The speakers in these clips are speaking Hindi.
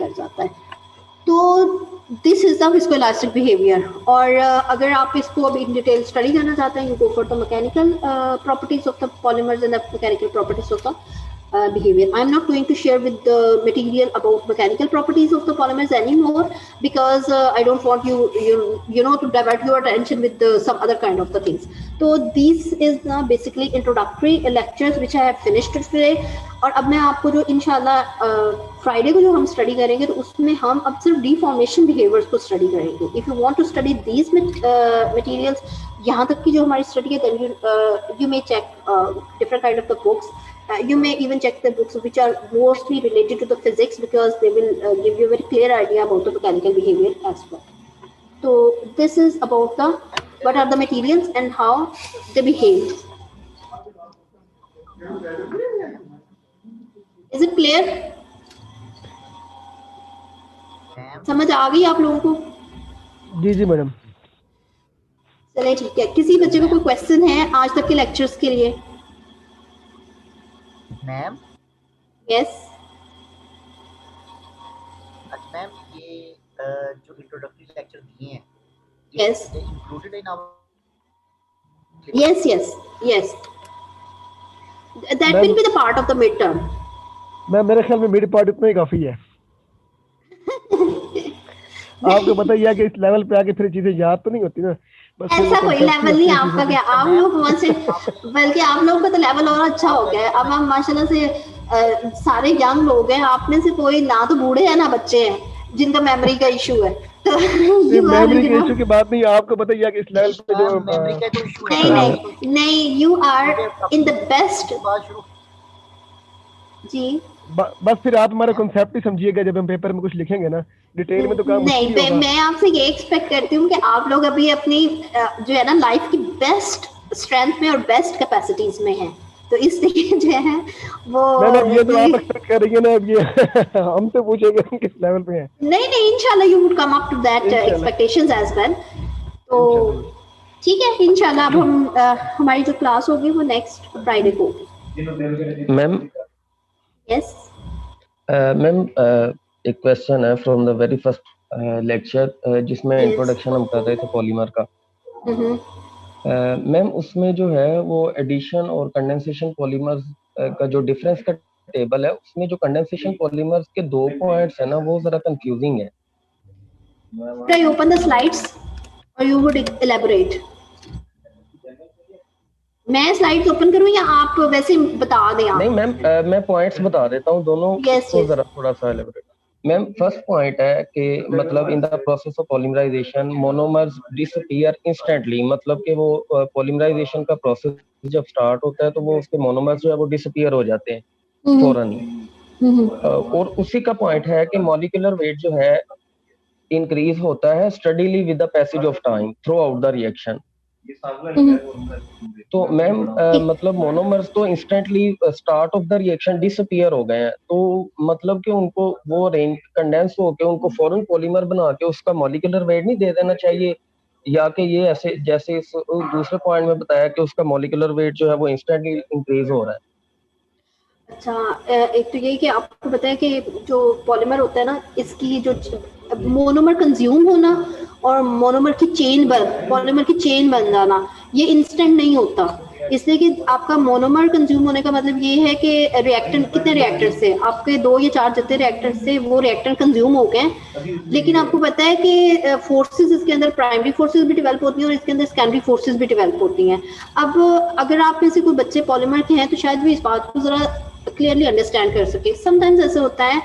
कर जाता है। तो this is the viscoelastic behaviour. और अगर आप इसको अभी इन डिटेल स्टडी करना चाहते हैं, you go for the mechanical properties of the polymers and the mechanical properties of the behavior. I am not going to share with the material about mechanical properties of the polymers anymore, because I don't want you know to divert your attention with some other kind of the things. So this is the basically introductory lectures which I have finished today. और अब मैं आपको जो इंशाल्लाह फ्राइडे को जो हम स्टडी करेंगे, तो उसमें हम अब सिर्फ डिफॉर्मेशन बिहेवियर्स को स्टडी करेंगे। If you want to study these materials, यहाँ तक की जो हमारी स्टडी है, then you may check different kind of the books. You may even check the books which are mostly related to the physics, because they will give you a very clear idea about the mechanical behavior as well. So this is about the what are the materials and how they behave. Is it clear? समझ आ गई आप लोगों को? जी जी मैडम। चलिए ठीक है। किसी बच्चे को कोई क्वेश्चन है आज तक के लेक्चर्स के लिए? मैम यस मैम, ये जो इंट्रोडक्टरी लेक्चर दिए हैं, yes included in our yes yes yes that will be the part of the mid term. Ma'am मेरे ख्याल में मिड पार्ट इतना ही काफी है। आपको पता ही है कि इस लेवल पे आके फिर चीजें याद तो नहीं होती ना। ऐसा कोई लेवल नहीं आपका, क्या आप लोग वहाँ से, बल्कि आप लोग का तो लेवल और अच्छा हो गया है। अब हम माशाल्लाह से सारे यंग लोग हैं, आप में से कोई ना तो बूढ़े हैं ना बच्चे हैं जिनका मेमोरी का इशू है। तो मेमोरी के इशू की बात नहीं, आपको पता ही है कि इस लेवल पे जो मेमोरी का तो इशू नहीं नहीं नहीं, you are in the best जी। बस फिर आप हमारा कॉन्सेप्ट ही समझिएगा जब हम पेपर में कुछ लिखेंगे ना, डिटेल में तो काम नहीं। मैं आपसे ये एक्सपेक्ट करती हूँ कि आप लोग अभी अपनी जो है ना लाइफ की बेस्ट स्ट्रेंथ में और बेस्ट कैपेसिटीज में हैं, तो इसलिए जो है वो ये तो आप एक्सपेक्ट कर रही है ना, अब ये हम तो पूछेंगे हम किस लेवल पे हैं। नहीं इंशाल्लाह you would come up to that expectations as well. तो ठीक है, इंशाल्लाह अब हम हमारी जो क्लास होगी वो नेक्स्ट फ्राइडे को होगी। मैम यस मैम, एक क्वेश्चन है from the very first lecture जिसमें इंट्रोडक्शन हम कर रहे थे पॉलीमर का। मैम उसमें जो है वो एडिशन और कंडेंसेशन पॉलीमर्स का जो डिफरेंस का टेबल है, उसमें जो कंडेंसेशन पॉलीमर्स के 2 पॉइंट्स है ना, वो जरा कंफ्यूजिंग है। Can you open the slides or you would elaborate? मैं स्लाइड्स ओपन करूं या आप वैसे बता दें? आप नहीं मैम, मैं पॉइंट्स बता देता हूं दोनों को जरा थोड़ा सा एलाबोरेट। मैम फर्स्ट पॉइंट है कि मतलब in the process of polymerisation monomers disappear instantly, मतलब कि वो पॉलीमराइजेशन का प्रोसेस जब स्टार्ट होता है तो वो उसके मोनोमर्स जो है वो डिसअपीयर हो जाते हैं फौरन ही। और उसी का पॉइंट है कि मॉलिक्यूलर वेट जो है इंक्रीज होता है steadily with the passage of time through out the reaction. तो मैम मतलब मोनोमर्स तो instantly start of the reaction disappear हो गए हैं, तो मतलब कि उनको वो रेंज कंडेंस होके उनको फॉरन पॉलीमर बना के उसका मॉलिक्यूलर वेट नहीं दे देना चाहिए, या कि ये ऐसे जैसे इस दूसरे पॉइंट में बताया कि उसका मॉलिक्यूलर वेट जो है वो इंस्टेंटली इंक्रीज हो रहा है। अच्छा, एक तो ये कि आपको पता है कि जो पॉलीमर होता है ना, इसकी जो मोनोमर कंज्यूम होना और मोनोमर की चेन पॉलीमर की चेन बन जाना, ये इंस्टेंट नहीं होता। इसलिए कि आपका मोनोमर कंज्यूम होने का मतलब ये है कि रिएक्टेंट, कितने रिएक्टर से आपके 2 या 4 जितने रिएक्टर से वो रिएक्टेंट कंज्यूम हो गए, लेकिन आपको पता है कि फोर्सेस इसके अंदर प्राइमरी फोर्सेस भी डेवलप होती हैं और इसके अंदर सेकेंडरी फोर्सेस भी डेवलप होती हैं। अब अगर आप में से कोई बच्चे पॉलीमर के हैं तो शायद भी इस बात को जरा क्लियरली अंडरस्टैंड कर सके। समटाइम्स ऐसे होता है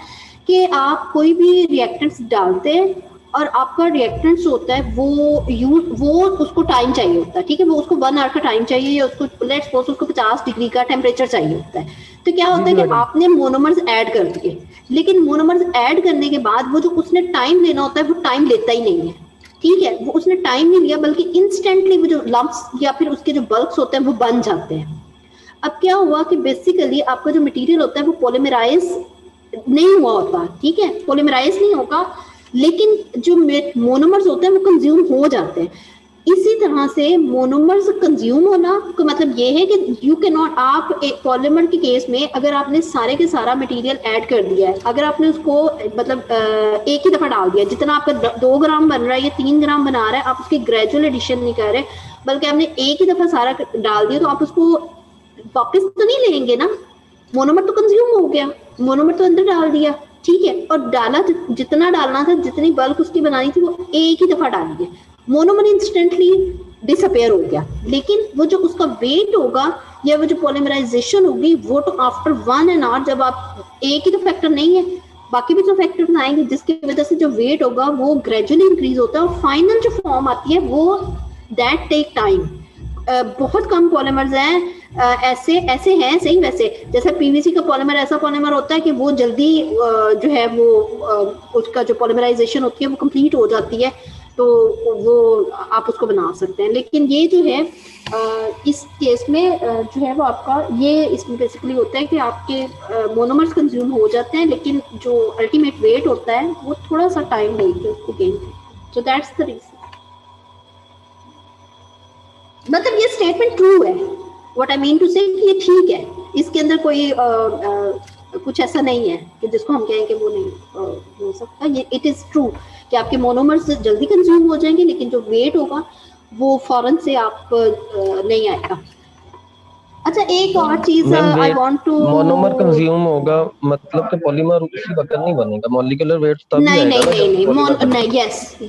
कि आप कोई भी रिएक्टेंट्स डालते हैं और आपका रिएक्टेंट्स होता है वो उसको टाइम चाहिए होता है, ठीक है, वो उसको 1 आवर का टाइम चाहिए या उसको लेट्स सपोज उसको 50 डिग्री का टेम्परेचर चाहिए होता है। तो क्या होता है कि आपने मोनोमर्स ऐड कर दिए, लेकिन मोनोमर्स ऐड करने के बाद वो जो उसने टाइम लेना होता है वो टाइम लेता ही नहीं है, ठीक है, वो उसने टाइम नहीं लिया, बल्कि इंस्टेंटली वो जो लम्प्स या फिर उसके जो बल्क्स होते हैं वो बन जाते हैं। अब क्या हुआ कि बेसिकली आपका जो मटेरियल होता है वो पॉलीमराइज नहीं हुआ होता, ठीक है, पॉलीमराइज नहीं होगा, लेकिन जो मोनोमर्स होते हैं वो कंज्यूम हो जाते हैं। इसी तरह से मोनोमर्स कंज्यूम होना का मतलब ये है कि यू कैन नॉट, आप एक पॉलीमर के केस में अगर आपने सारे के सारा मटेरियल ऐड कर दिया है, अगर आपने उसको मतलब एक ही दफा डाल दिया, जितना आपका 2 ग्राम बन रहा है या 3 ग्राम बना रहा है, आप उसकी ग्रेजुअल एडिशन नहीं कर रहे, बल्कि आपने एक ही दफा सारा डाल दिया, तो आप उसको वापस तो नहीं लेंगे ना, मोनोमर तो कंज्यूम हो गया, मोनोमर तो अंदर डाल दिया, ठीक है, और डाला जितना डालना था, जितनी बल्क उसकी बनानी थी, वो एक ही दफा डाली है, मोनोमर इंस्टेंटली डिसअपेयर हो गया। लेकिन वो जो उसका वेट होगा या वो जो पॉलीमराइजेशन होगी, वो तो आफ्टर 1 hour, जब आप एक ही तो फैक्टर नहीं है, बाकी भी तो फैक्टर्स आएंगे जिसकी वजह से जो वेट होगा वो ग्रेजुअली इंक्रीज होता है, और फाइनल जो फॉर्म आती है वो दैट टेक टाइम। बहुत कम पॉलीमर्स हैं ऐसे हैं सही, वैसे जैसे पीवीसी का पॉलीमर ऐसा पॉलीमर होता है कि वो जल्दी जो है वो उसका जो पॉलीमराइजेशन होती है वो कंप्लीट हो जाती है, तो वो आप उसको बना सकते हैं। लेकिन ये जो है इस केस में जो है वो आपका ये इसमें बेसिकली होता है कि आपके मोनोमर्स कंज्यूम हो जाते हैं, लेकिन जो अल्टीमेट वेट होता है वो थोड़ा सा टाइम लेगी उसको gain. So that's the reason. मतलब ये स्टेटमेंट ट्रू है, what I mean to say ये ठीक है, इसके अंदर कोई कुछ ऐसा नहीं है कि जिसको हम कहें कि वो नहीं हो सकता। ये इट इज ट्रू कि आपके मोनोमर्स जल्दी कंज्यूम हो जाएंगे, लेकिन जो वेट होगा वो फौरन से आप नहीं आएगा। अच्छा, एक और चीज I want to, monomer consume होगा मतलब कि पॉलीमर उसी वक्त नहीं बनेगा, मॉलिक्यूलर वेट तभी नहीं आएगा नहीं नहीं,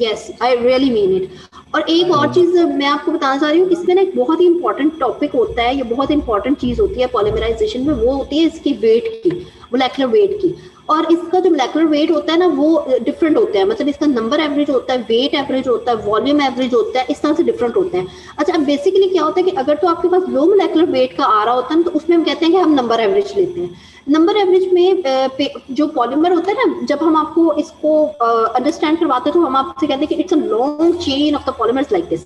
yes I really mean it. और एक और चीज मैं आपको बताना चाह रही हूँ, इसमें ना एक बहुत ही इंपॉर्टेंट टॉपिक होता है, ये बहुत इंपॉर्टेंट चीज होती है पॉलीमराइजेशन में, वो होती है इसकी वेट की, मोलेकुलर वेट की। और इसका जो मोलेकुलर वेट होता है ना वो डिफरेंट होता है, मतलब इसका नंबर एवरेज होता है, वेट एवरेज होता है, वॉल्यूम एवरेज होता है, इस तरह से डिफरेंट होते हैं। अच्छा, अब बेसिकली क्या होता है कि अगर तो आपके पास लो मोलेकुलर वेट का आ रहा होता है तो उसमें हम कहते हैं कि हम नंबर एवरेज लेते हैं। नंबर एवरेज में जो पॉलीमर होता है ना, जब हम आपको इसको अंडरस्टैंड करवाते हैं तो हम आपसे कहते हैं कि it's a long chain of the polymers like this.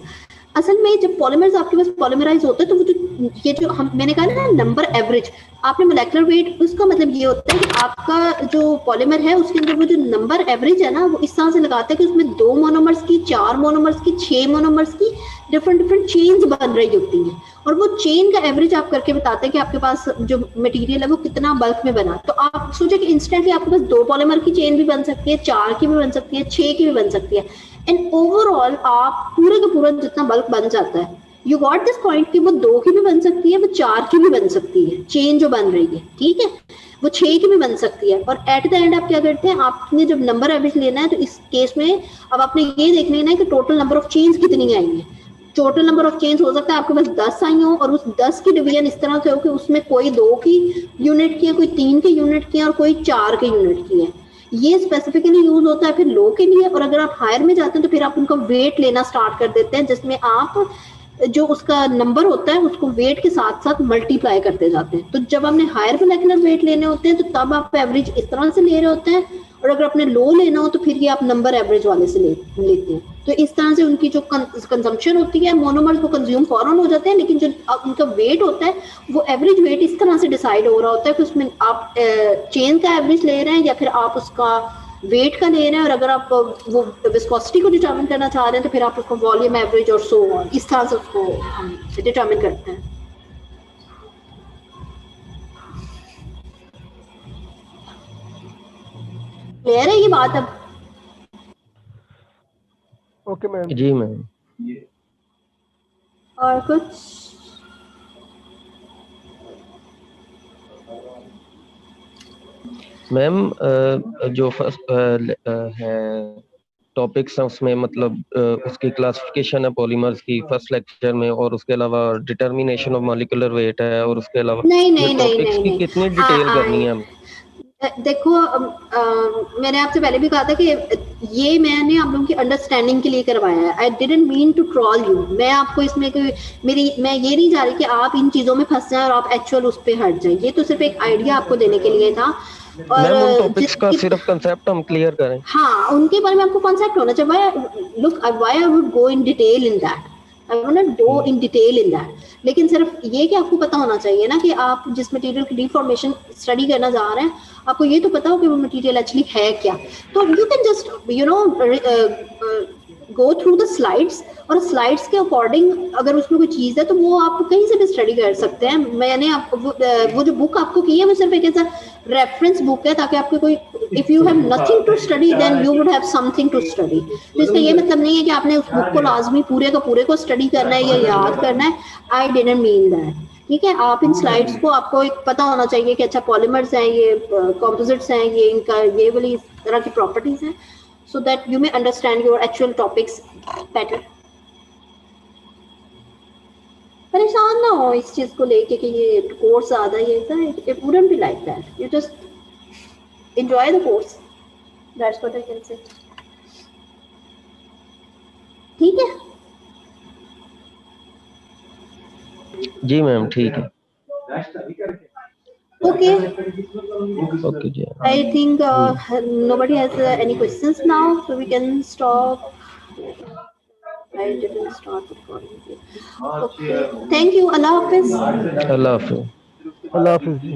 असल में जब पॉलीमर्स आपके पास पॉलीमराइज होते हैं तो वो जो ये जो हम मैंने कहा ना नंबर एवरेज, आपने मोलेकुलर वेट, उसका मतलब ये होता है कि आपका जो पॉलीमर है उसके अंदर वो जो नंबर एवरेज है ना, वो इस तरह से लगाते हैं कि उसमें 2 मोनोमर्स की, 4 मोनोमर्स की, 6 मोनोमर्स की डिफरेंट चेन्स बन रही होती हैं, और वो चेन का एवरेज आप करके बताते हैं कि आपके पास जो मटेरियल है वो कितना बल्क में बना। तो आप सोचे कि इंस्टेंटली आपके पास 2 पॉलीमर की चेन भी बन सकती है, 4 की भी बन सकती है, 6 की भी बन सकती है, एंड ओवरऑल आप पूरे का पूरा जितना बल्क बन जाता है, यू गॉट दिस पॉइंट कि वो 2 की भी बन सकती है, वो 4 की भी बन सकती है, चेन जो बन रही है, ठीक है, वो 6 की भी बन सकती है। और एट द एंड आप क्या करते हैं, आपने जब नंबर एवरेज लेना है तो इस केस में अब आपने ये देख लेना है कि टोटल नंबर ऑफ चेन्स कितनी आई है। टोटल नंबर ऑफ चेन्स हो सकता है आपके पास 10 आई हो, और उस 10 की डिवीजन इस तरह से हो कि उसमें कोई 2 की यूनिट की है, कोई 3 की यूनिट की है, और कोई 4 की यूनिट की है। ये स्पेसिफिकली यूज होता है फिर लो के लिए। और अगर आप हायर में जाते हैं तो फिर आप उनका वेट लेना स्टार्ट कर देते हैं, जिसमें आप जो उसका नंबर होता है उसको वेट के साथ साथ मल्टीप्लाई करते जाते हैं। तो जब हमने हायर मोलेकुलर वेट लेने होते हैं तो तब आप एवरेज इस तरह से ले रहे होते हैं, और अगर आपने लो लेना हो तो फिर ये आप नंबर एवरेज वाले से लेते हैं। तो इस तरह से उनकी जो कंजम्पशन होती है, मोनोमर्स को कंज्यूम फौरन हो जाते हैं, लेकिन जो उनका वेट होता है वो एवरेज वेट इस तरह से डिसाइड हो रहा होता है कि उसमें आप चेन का एवरेज ले रहे हैं या फिर आप उसका वेट का ले रहे हैं। और अगर आप वो विस्कोसिटी को डिटरमिन करना चाह रहे हैं तो फिर आप उसको वॉल्यूम एवरेज और सो ऑन, इस तरह से उसको हम डिटरमिन करते हैं। क्लियर है ये बात अब? Okay ma'am. जी मैम। और कुछ? मैम जो फर्स्ट है टॉपिक्स हैं उसमें मतलब उसकी क्लासिफिकेशन है पॉलीमर्स की फर्स्ट लेक्चर में, और उसके अलावा डिटर्मिनेशन ऑफ मॉलिक्यूलर वेट है, और उसके अलावा नहीं टॉपिक्स की कितनी डिटेल करनी है हमें? देखो मैंने आपसे पहले भी कहा था कि ये मैंने आप लोगों की अंडरस्टैंडिंग के लिए करवाया है। I didn't mean to troll you. मैं आपको इसमें कोई मैं ये नहीं चाह रही कि आप इन चीजों में फंस जाएं और आप एक्चुअल उस पर हट जाएं। ये तो सिर्फ एक आइडिया आपको देने के लिए था। और उन टॉपिक्स का सिर्फ कांसेप्ट हम क्लियर करें। हाँ, उनके बारे में आपको कांसेप्ट होना चाहिए। Look, why I would go in detail in that, I want to go in detail in that. लेकिन सिर्फ ये कि आपको पता होना चाहिए ना कि आप जिस मटेरियल की डिफॉर्मेशन स्टडी करना जा रहे हैं, आपको ये तो पता हो कि वो मटेरियल एक्चुअली है क्या। तो you can just go through the slides, और स्लाइड्स के अकॉर्डिंग अगर उसमें कोई चीज है तो वो आप कहीं से भी स्टडी कर सकते हैं। मैंने आपको वो जो बुक आपको की है वो सिर्फ एक ऐसा रेफरेंस बुक है, ताकि आपके कोई if you have nothing to study then you would have something to study. तो इसका ये मतलब नहीं है कि आपने उस बुक को लाजमी पूरे का पूरे को स्टडी करना है या याद करना है। आई डिडंट मीन दैट, ठीक है। आप इन स्लाइड्स को आपको एक पता होना चाहिए कि अच्छा पॉलीमर्स हैं, ये कंपोजिट्स हैं, ये इनका ये वाली तरह की प्रॉपर्टीज हैं, so that you may understand your actual topics better. परेशान ना हो इस चीज को लेके कि ये कोर्स ज़्यादा ये it wouldn't be like that. You just enjoy the course. That's what I can say. ठीक है? जी मैम ठीक है। Okay. ओके जी। I think nobody has any questions now, so we can stop. I didn't start recording. Okay. Thank you. Allah Hafiz. अल्लाह हाफिज़। अल्लाह हाफिज़ जी।